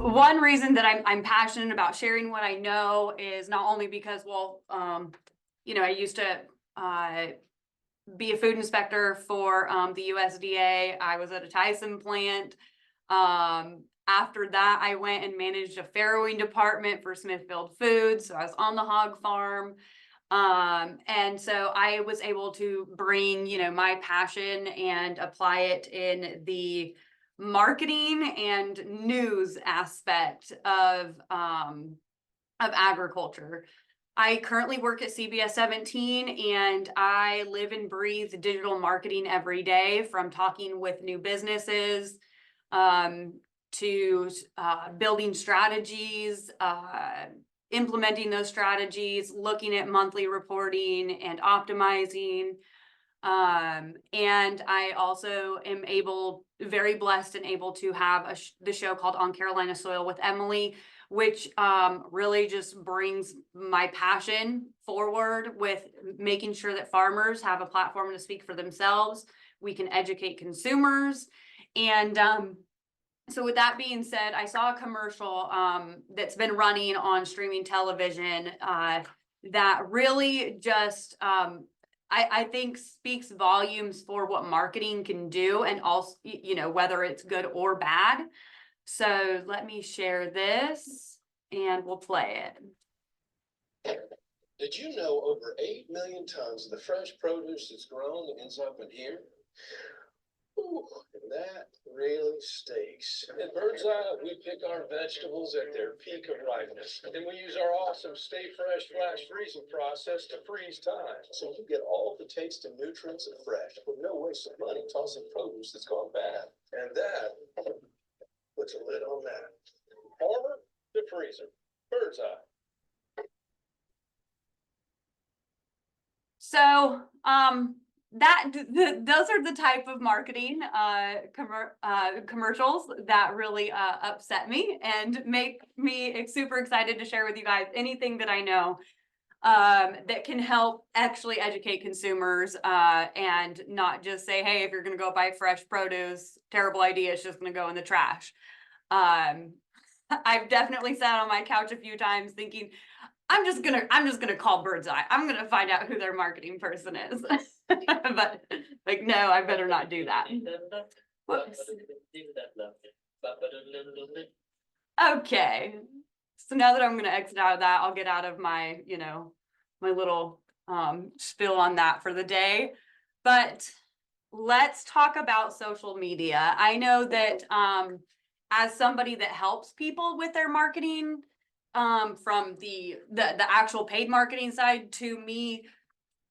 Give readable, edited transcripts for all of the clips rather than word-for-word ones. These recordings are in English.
one reason that I'm passionate about sharing what I know is not only because, well, I used to be a food inspector for the USDA. I was at a Tyson plant. After that, I went and managed a farrowing department for Smithfield Foods. So I was on the hog farm. And so I was able to bring, my passion and apply it in the marketing and news aspect of agriculture. I currently work at CBS 17 and I live and breathe digital marketing every day, from talking with new businesses to building strategies, implementing those strategies, looking at monthly reporting and optimizing. And I also am very blessed and able to have the show called On Carolina Soil with Emily, which really just brings my passion forward with making sure that farmers have a platform to speak for themselves. We can educate consumers. And so with that being said, I saw a commercial that's been running on streaming television that really just, I think, speaks volumes for what marketing can do, and also, whether it's good or bad. So let me share this and we'll play it. Did you know over 8 million tons of the fresh produce that's grown ends up in here? Ooh, that really stinks. At Birdseye, we pick our vegetables at their peak of ripeness. And then we use our awesome Stay Fresh flash freezing process to freeze time. So you get all the taste and nutrients of fresh with no waste of money tossing produce that's gone bad. And that puts a lid on that. Farmer to freezer. Birdseye. So, those are the type of marketing commercials that really upset me and make me super excited to share with you guys anything that I know that can help actually educate consumers and not just say, hey, if you're going to go buy fresh produce, terrible idea, it's just going to go in the trash. I've definitely sat on my couch a few times thinking, I'm just gonna call Birdseye. I'm gonna find out who their marketing person is. But like, no, I better not do that. Whoops. Okay. So now that I'm gonna exit out of that, I'll get out of my, my little spiel on that for the day. But let's talk about social media. I know that as somebody that helps people with their marketing, from the actual paid marketing side to me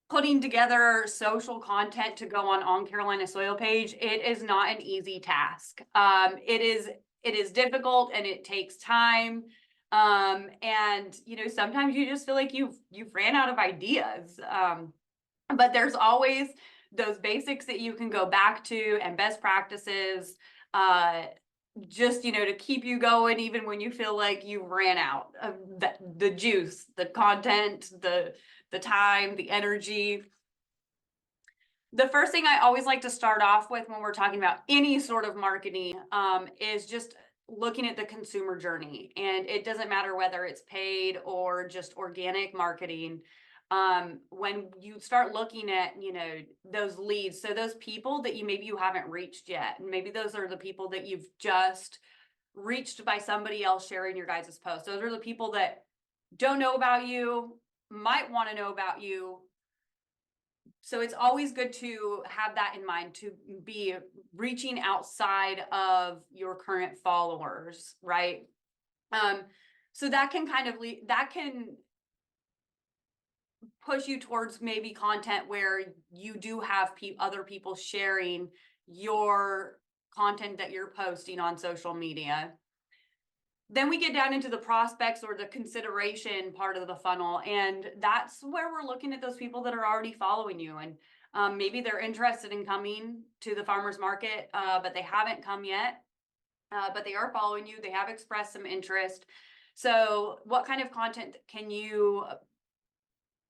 putting together social content to go on Carolina Soil page, it is not an easy task. It is difficult and it takes time. And sometimes you just feel like you've ran out of ideas. But there's always those basics that you can go back to and best practices, just, to keep you going, even when you feel like you ran out of the juice, the content, the time, the energy. The first thing I always like to start off with when we're talking about any sort of marketing is just looking at the consumer journey. And it doesn't matter whether it's paid or just organic marketing. When you start looking at, those leads, so those people that maybe you haven't reached yet, and maybe those are the people that you've just reached by somebody else sharing your guys' post. Those are the people that don't know about you, might want to know about you. So it's always good to have that in mind, to be reaching outside of your current followers, right? So that can that can push you towards maybe content where you do have other people sharing your content that you're posting on social media. Then we get down into the prospects or the consideration part of the funnel, and that's where we're looking at those people that are already following you, and maybe they're interested in coming to the farmers market, but they haven't come yet, but they are following you. They have expressed some interest. So what kind of content can you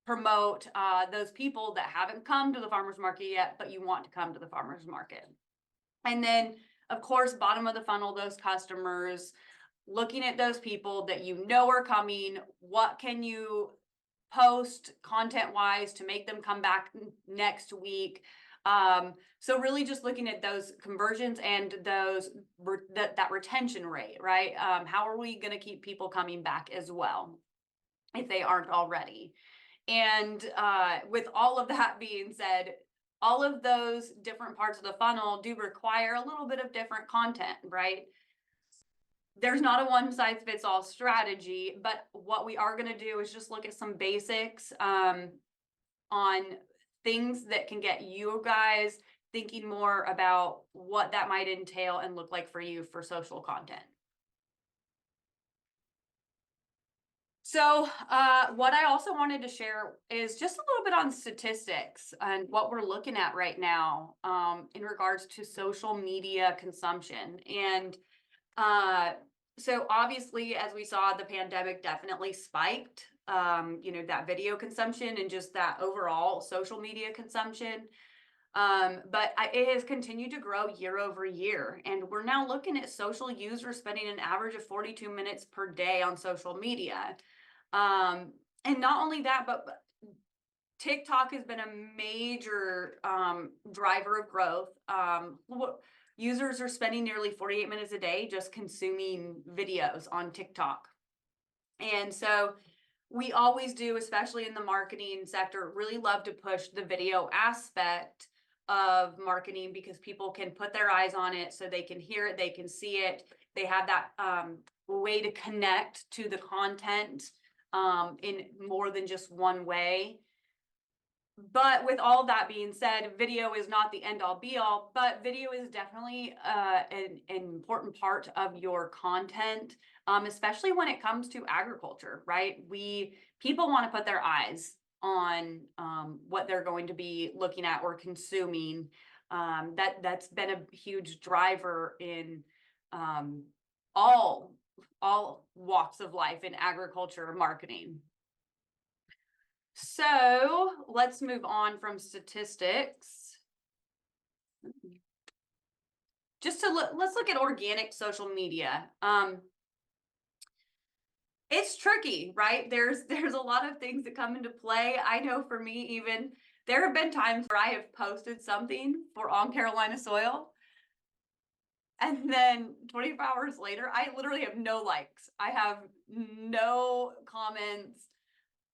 promote those people that haven't come to the farmers market yet, but you want to come to the farmers market? And then, of course, bottom of the funnel, those customers. looking at those people that you know are coming, what can you post content wise to make them come back next week. So really just looking at those conversions and those that retention rate, right? How are we going to keep people coming back as well if they aren't already? And with all of that being said, all of those different parts of the funnel do require a little bit of different content, right? There's not a one size fits all strategy, but what we are going to do is just look at some basics on things that can get you guys thinking more about what that might entail and look like for you for social content. So what I also wanted to share is just a little bit on statistics and what we're looking at right now in regards to social media consumption. And so obviously, as we saw, the pandemic definitely spiked, that video consumption and just that overall social media consumption. But it has continued to grow year over year. And we're now looking at social users spending an average of 42 minutes per day on social media. And not only that, but TikTok has been a major driver of growth. Users are spending nearly 48 minutes a day just consuming videos on TikTok. And so we always do, especially in the marketing sector, really love to push the video aspect of marketing because people can put their eyes on it so they can hear it, they can see it. They have that way to connect to the content in more than just one way. But with all that being said, video is not the end all be all, but video is definitely an important part of your content, especially when it comes to agriculture, right? People want to put their eyes on what they're going to be looking at or consuming. That's been a huge driver in all walks of life in agriculture marketing. So let's move on from statistics. Just to let's look at organic social media. It's tricky, right? There's a lot of things that come into play. I know for me, even there have been times where I have posted something for On Carolina Soil, and then 24 hours later, I literally have no likes. I have no comments.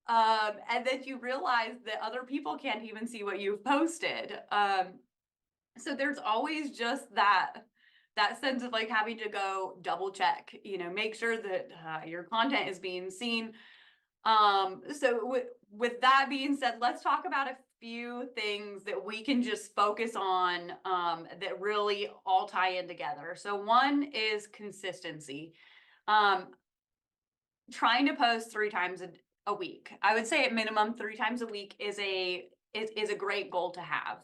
And then you realize that other people can't even see what you've posted. So there's always just that sense of like having to go double check, make sure that your content is being seen. So with that being said, let's talk about a few things that we can just focus on that really all tie in together. So one is consistency. Trying to post 3 times a week. I would say at minimum 3 times a week is a great goal to have.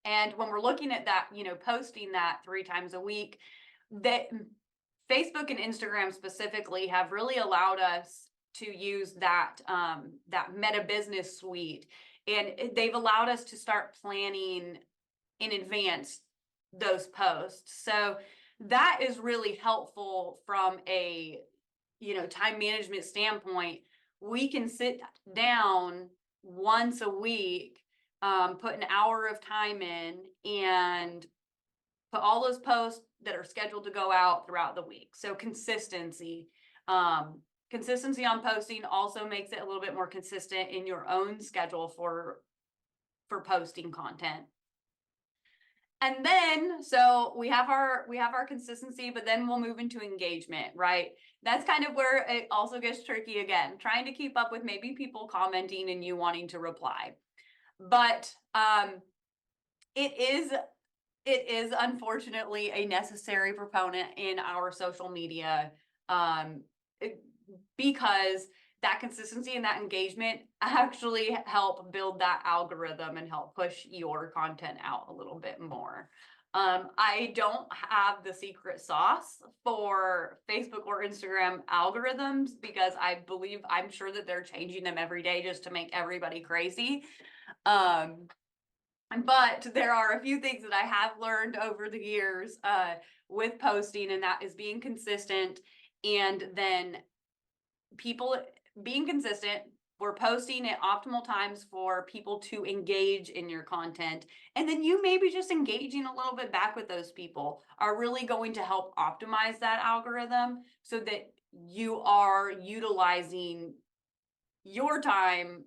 And when we're looking at that, posting that 3 times a week, that Facebook and Instagram specifically have really allowed us to use that Meta Business Suite, and they've allowed us to start planning in advance those posts. So that is really helpful from a time management standpoint. We can sit down once a week, put an hour of time in, and put all those posts that are scheduled to go out throughout the week. So consistency on posting also makes it a little bit more consistent in your own schedule for posting content. And then, so we have our consistency, but then we'll move into engagement, right? That's kind of where it also gets tricky again, trying to keep up with maybe people commenting and you wanting to reply. But it is unfortunately a necessary proponent in our social media because that consistency and that engagement actually help build that algorithm and help push your content out a little bit more. I don't have the secret sauce for Facebook or Instagram algorithms because I'm sure that they're changing them every day just to make everybody crazy. But there are a few things that I have learned over the years with posting, and that is being consistent And then people being consistent, we're posting at optimal times for people to engage in your content. And then you maybe just engaging a little bit back with those people are really going to help optimize that algorithm so that you are utilizing your time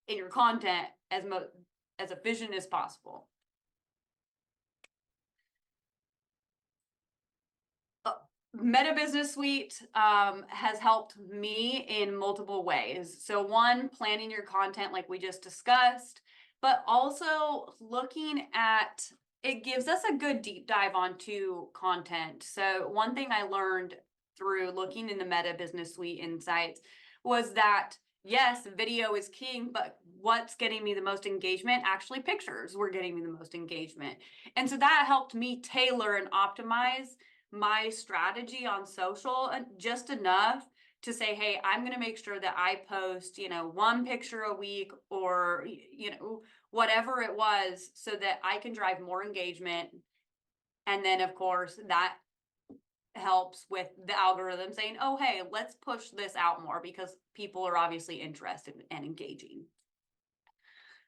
in your content as efficient as possible. Meta Business Suite has helped me in multiple ways. So one, planning your content like we just discussed, but also looking at, it gives us a good deep dive onto content. So one thing I learned through looking in the Meta Business Suite insights was that yes, video is king, but what's getting me the most engagement? Actually, pictures were getting me the most engagement. And so that helped me tailor and optimize my strategy on social just enough to say, hey, I'm going to make sure that I post, one picture a week or, whatever it was so that I can drive more engagement. And then of course that helps with the algorithm saying, oh, hey, let's push this out more because people are obviously interested and engaging.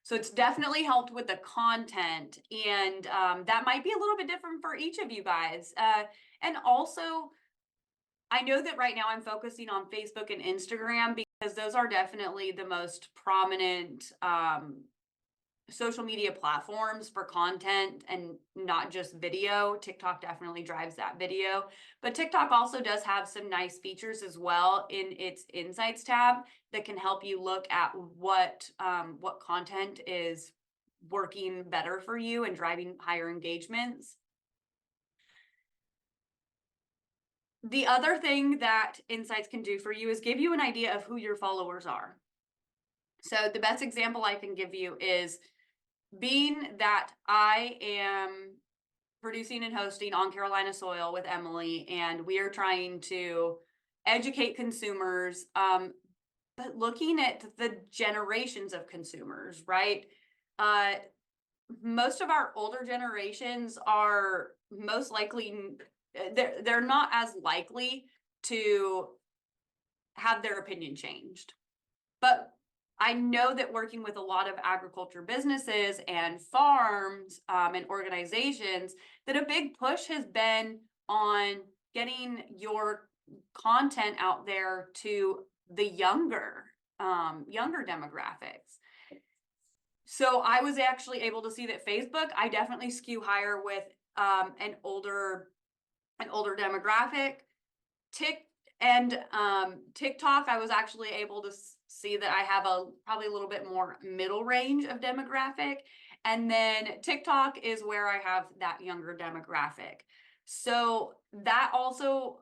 So it's definitely helped with the content, and that might be a little bit different for each of you guys. And also, I know that right now I'm focusing on Facebook and Instagram because those are definitely the most prominent social media platforms for content and not just video. TikTok definitely drives that video, but TikTok also does have some nice features as well in its insights tab that can help you look at what content is working better for you and driving higher engagements. The other thing that insights can do for you is give you an idea of who your followers are. So the best example I can give you is being that I am producing and hosting On Carolina Soil with Emily, and we are trying to educate consumers, but looking at the generations of consumers, right? Most of our older generations are most likely, they're not as likely to have their opinion changed. But I know that working with a lot of agriculture businesses and farms and organizations, that a big push has been on getting your content out there to the younger demographics. So I was actually able to see that Facebook, I definitely skew higher with an older demographic. TikTok, I was actually able to see that I have probably a little bit more middle range of demographic. And then TikTok is where I have that younger demographic. So that also,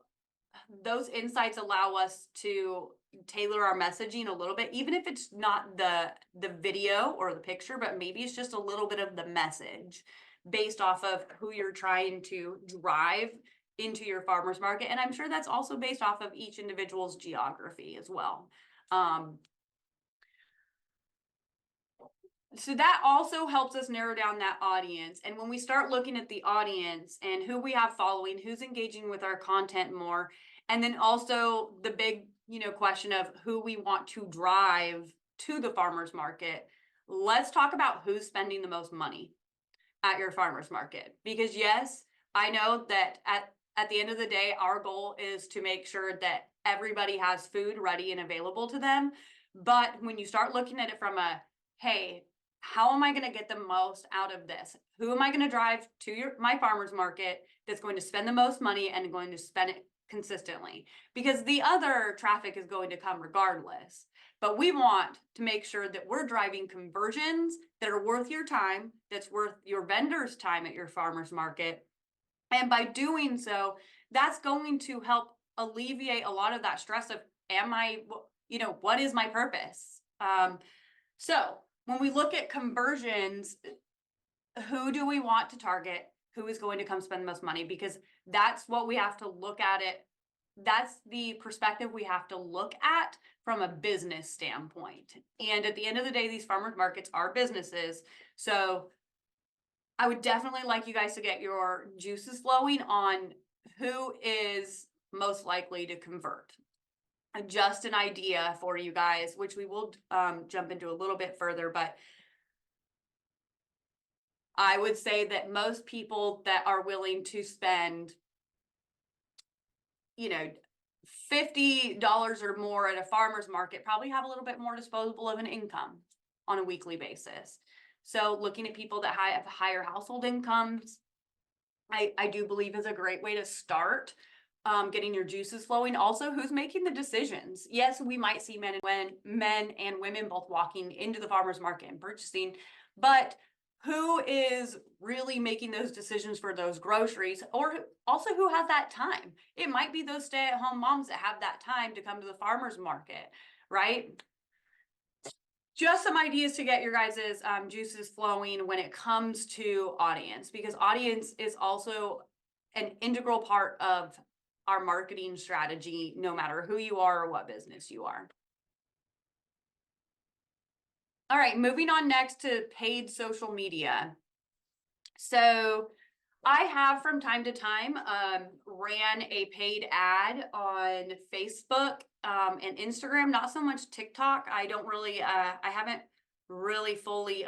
those insights allow us to tailor our messaging a little bit, even if it's not the video or the picture, but maybe it's just a little bit of the message based off of who you're trying to drive into your farmer's market. And I'm sure that's also based off of each individual's geography as well. So that also helps us narrow down that audience. And when we start looking at the audience and who we have following, who's engaging with our content more, and then also the big, question of who we want to drive to the farmer's market, let's talk about who's spending the most money at your farmer's market. Because yes, I know that at the end of the day, our goal is to make sure that everybody has food ready and available to them. But when you start looking at it from hey, how am I going to get the most out of this? Who am I going to drive to my farmer's market that's going to spend the most money and going to spend it consistently? Because the other traffic is going to come regardless. But we want to make sure that we're driving conversions that are worth your time, that's worth your vendor's time at your farmer's market. And by doing so, that's going to help alleviate a lot of that stress of, what is my purpose? So when we look at conversions, who do we want to target? Who is going to come spend the most money? Because that's what we have to look at it. That's the perspective we have to look at from a business standpoint. And at the end of the day, these farmers markets are businesses. So I would definitely like you guys to get your juices flowing on who is most likely to convert. Just an idea for you guys, which we will jump into a little bit further, but I would say that most people that are willing to spend, you know, $50 or more at a farmer's market probably have a little bit more disposable of an income on a weekly basis. So looking at people that have higher household incomes, I do believe is a great way to start getting your juices flowing. Also, who's making the decisions? Yes, we might see men and women both walking into the farmer's market and purchasing, but who is really making those decisions for those groceries, or also who has that time? It might be those stay-at-home moms that have that time to come to the farmer's market, right? Just some ideas to get your guys' juices flowing when it comes to audience, because audience is also an integral part of our marketing strategy, no matter who you are or what business you are. All right, moving on next to paid social media. So I have from time to time ran a paid ad on Facebook and Instagram, not so much TikTok. I don't really, I haven't really fully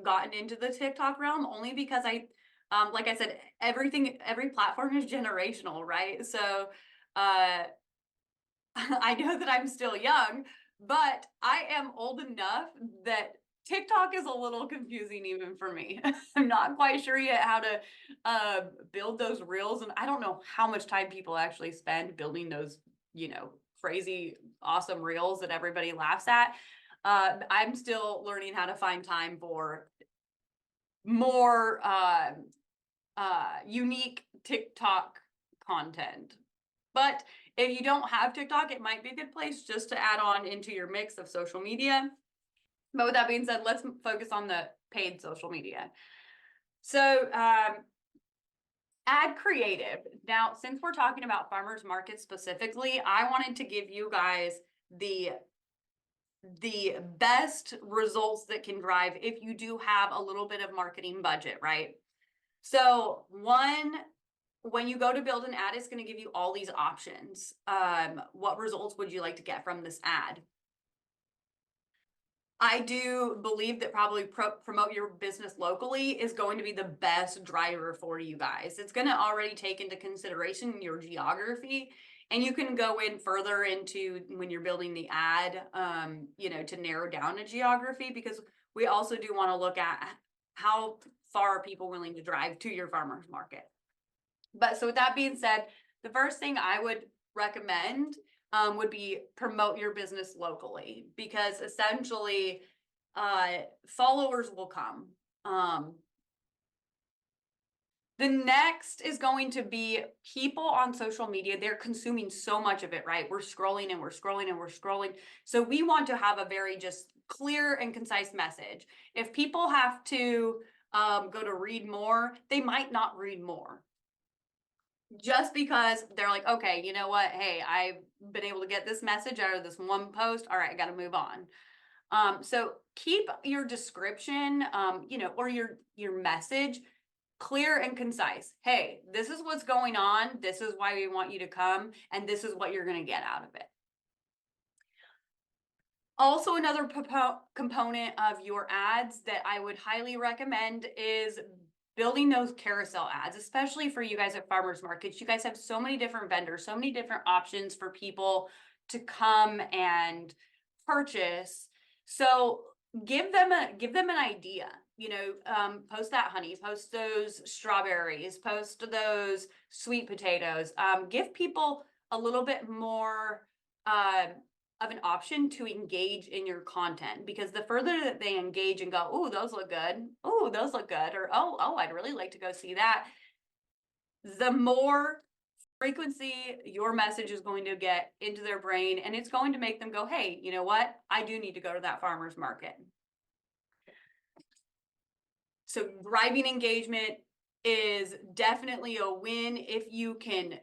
gotten into the TikTok realm, only because like I said, every platform is generational, right? So I know that I'm still young, but I am old enough that TikTok is a little confusing even for me. I'm not quite sure yet how to build those reels, and I don't know how much time people actually spend building those, crazy awesome reels that everybody laughs at. I'm still learning how to find time for more unique TikTok content. But if you don't have TikTok, it might be a good place just to add on into your mix of social media. But with that being said, let's focus on the paid social media. So ad creative. Now, since we're talking about farmers markets specifically, I wanted to give you guys the best results that can drive if you do have a little bit of marketing budget, right? So when you go to build an ad, it's going to give you all these options. What results would you like to get from this ad? I do believe that probably promote your business locally is going to be the best driver for you guys. It's going to already take into consideration your geography, and you can go in further into when you're building the ad, to narrow down a geography, because we also do want to look at how far are people willing to drive to your farmer's market. But so with that being said, the first thing I would recommend would be promote your business locally, because essentially followers will come. The next is going to be people on social media. They're consuming so much of it, right? We're scrolling and we're scrolling and we're scrolling. So we want to have a very just clear and concise message. If people have to go to read more, they might not read more. Just because they're like, okay, you know what? Hey, I've been able to get this message out of this one post. All right, I got to move on. So keep your description, or your message clear and concise. Hey, this is what's going on. This is why we want you to come, and this is what you're going to get out of it. Also, another component of your ads that I would highly recommend is building those carousel ads, especially for you guys at farmers markets. You guys have so many different vendors, so many different options for people to come and purchase. So give them an idea, post that honey, post those strawberries, post those sweet potatoes, give people a little bit more of an option to engage in your content, because the further that they engage and go, oh, those look good. Oh, those look good. Or, oh, I'd really like to go see that. The more frequency your message is going to get into their brain, and it's going to make them go, hey, you know what? I do need to go to that farmer's market. So driving engagement is definitely a win. If you can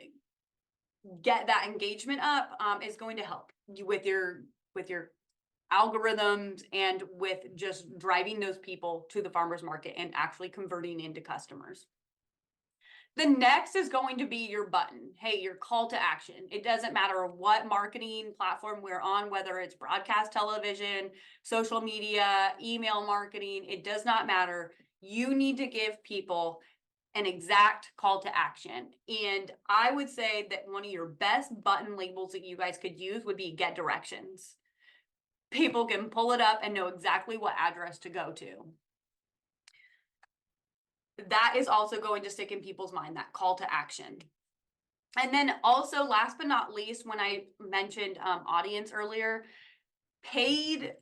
get that engagement up, is going to help you with your algorithms and with just driving those people to the farmer's market and actually converting into customers. The next is going to be your button. Hey, your call to action. It doesn't matter what marketing platform we're on, whether it's broadcast television, social media, email marketing, it does not matter. You need to give people an exact call to action. And I would say that one of your best button labels that you guys could use would be get directions. People can pull it up and know exactly what address to go to. That is also going to stick in people's mind, that call to action. And then also, last but not least, when I mentioned audience earlier, paid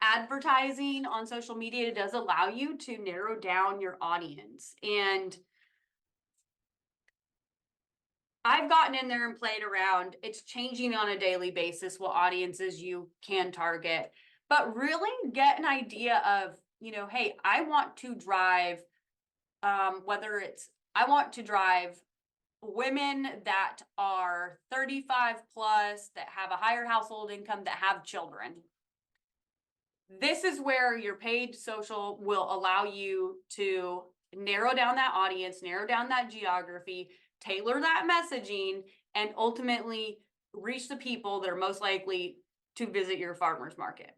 advertising on social media does allow you to narrow down your audience. And I've gotten in there and played around. It's changing on a daily basis what audiences you can target, but really get an idea of, you know, hey, I want to drive, whether it's, I want to drive women that are 35 plus, that have a higher household income, that have children. This is where your paid social will allow you to narrow down that audience, narrow down that geography, tailor that messaging, and ultimately reach the people that are most likely to visit your farmer's market.